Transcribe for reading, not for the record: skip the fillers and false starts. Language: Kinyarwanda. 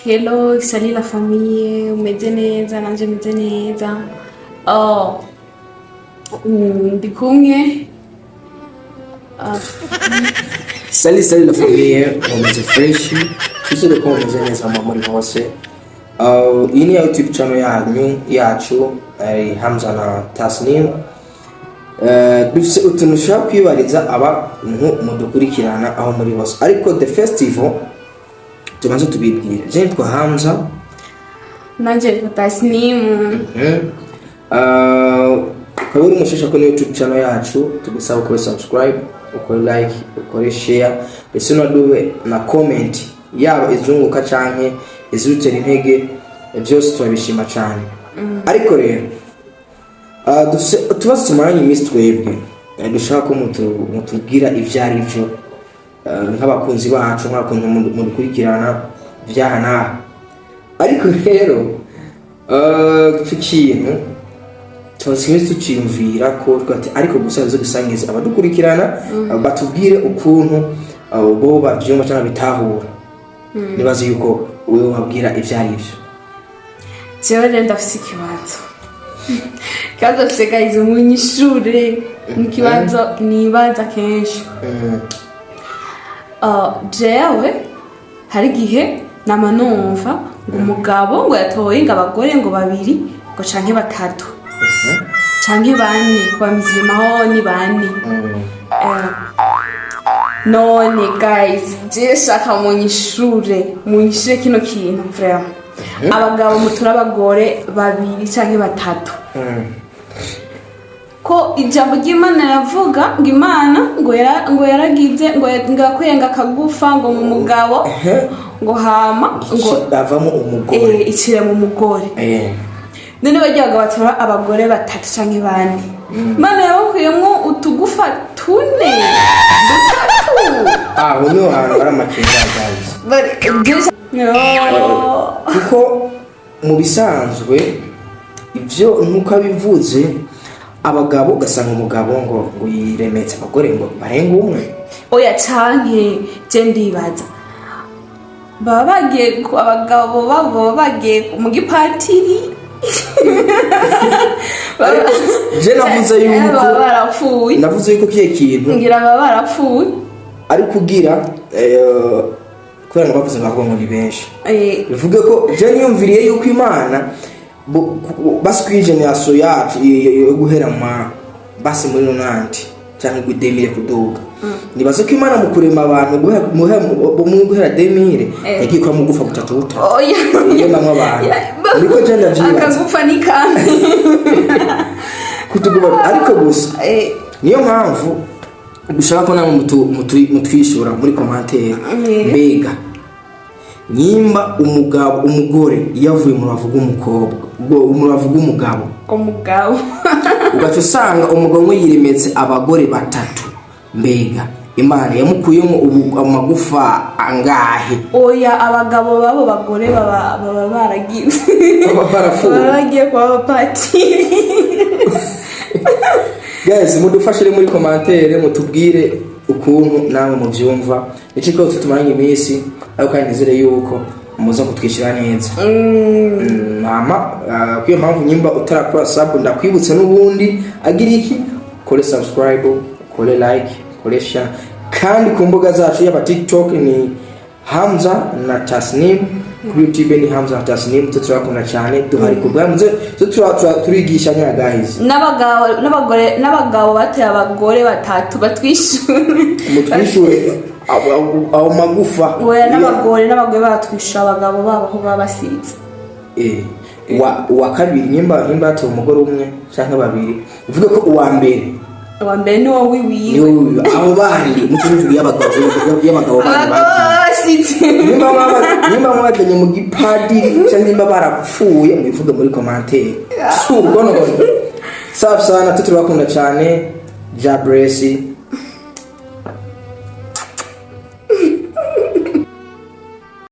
Hello, salut la famille, umeze neza, nanje meze neza. Ndi kumwe. Salut la famille, umeze fresh. Twizere ko umeze neza muri hose. Iyi ni YouTube channel yacu, Hamza and Tasnim. Dufise utuntu ushaka kwibariza abantu mudukurikirana aho muri hose. Ariko the festival tubanze tubibwire. Je nitwa Hamza. Nanje nitwa TASNÜIM. Kaburi mushasha ko YouTube channel yacu, tugusaba ko subscribe, ukore like, ukore share, ndetse unaduhe na comment yaba izunguka canke izirutera intege, byose turabishima cyane. Ariko rero tubaze tumaranye iminsi twebwe dushaka ko mutubwira ivyari byo nk'abakunzi bacu nk'abakunzi mudukurikirana vyahana. Ariko rero tukintu twasize tuciyumvira ko twati ariko gusa zo gusangiza abadukurikirana batubwire ukuntu bo bavyumva cyangwa bitahura. Nibaze yuko wewe wabwira ivyari byo. Jewe rero ndafise ikibazo. Kaza guys umunyishure n'ikibazo nibaza kenshi. Jewe hari gihe namanumva umugabo ngo yatoye ngo abagore ngo babiri ngo canke batatu. Canke bane kwamizima ho ni bane. None guys, je shaka munyishure kino kintu vraiment. Abagabo mutura abagore babiri canke batatu. Ko ijambo ry'Imana ravuga ngo Imana ngo yaragize ngo ngakwenga kagufa ngo mu mugabo ngo hama ngo bavamo umugore ikire mu mugore. None bajyaga batura abagore batatu canke bane. Imana yabakuyemo utugufa tune dutatu. Uno hantu aramakenga guys. Kuko mu bisanzwe ivyo nkuko abivuze abagabo gasanga umugabo ngo yiremetse abagore ngo barenga umwe. Oya canke je ndibaza baba bagiye ku abagabo babo bagiye mugipadiri. Je navuze yuko barapfuye. Navuze yuko kiye kintu ngira baba barapfuye ari kugira kubera bavuze ngo ni benshi. Bivuga ko je niyumviriye yuko Imana baskwije nyaso yacu guhera basi muri nonanti cyangwa gudemire kuduga. Nibaza ko Imana mu kurema abantu guhera demire yagiye kwa mugufa gutatu buta. Iyo namwe abantu niko je ndavyibaza akagufa ni kandi kutuguba. Ariko gusa niyo mpamvu dushaka ko namwe mutwishura muri commentaire mbega nyimba umugore yavuye mu bavuga umugabo ugaca usanga umugabo yiremetse abagore batatu, mbega Imana yamukuyemo amagufa angahe? Oya abagabo babo bagore baba baragiye baragiye kwa abapatiri. Guys, mudufashire muri commentaire mutubwire ukuntu namwe muvyumva. Iciko tutumaranye iminsi ariko kandi nizere yuko muza kutwishira neza. Mama kwiyo mpamvu nyimba utarakora sub ndakwibutsa n'ubundi agira iki, kore subscribe, kore like, kore share, kandi ku mbuga zacu y'aba TikTok ni Hamza na Tasnim, kuri YouTube ni Hamza na Tasnim. Tuturakunda cyane duhari kubwamze turigisha nya guys. N'abagabo bateye abagore batatu batwishure abo magufa. Oya n'abagore batwisha abagabo babo ko babasize. Wa kabiri nyimba to umugore umwe cyangwa babiri. Uvuga ko uwa mbere ni wowe wiwe. Abo bandi mutuvuga y'abagabo basize. Nimba mwaganye mu gipadiri cyangwa nimba barapfuye mubivuga muri commentaire. Suko no. Safi sana, tutubakunda cyane. Jabresi.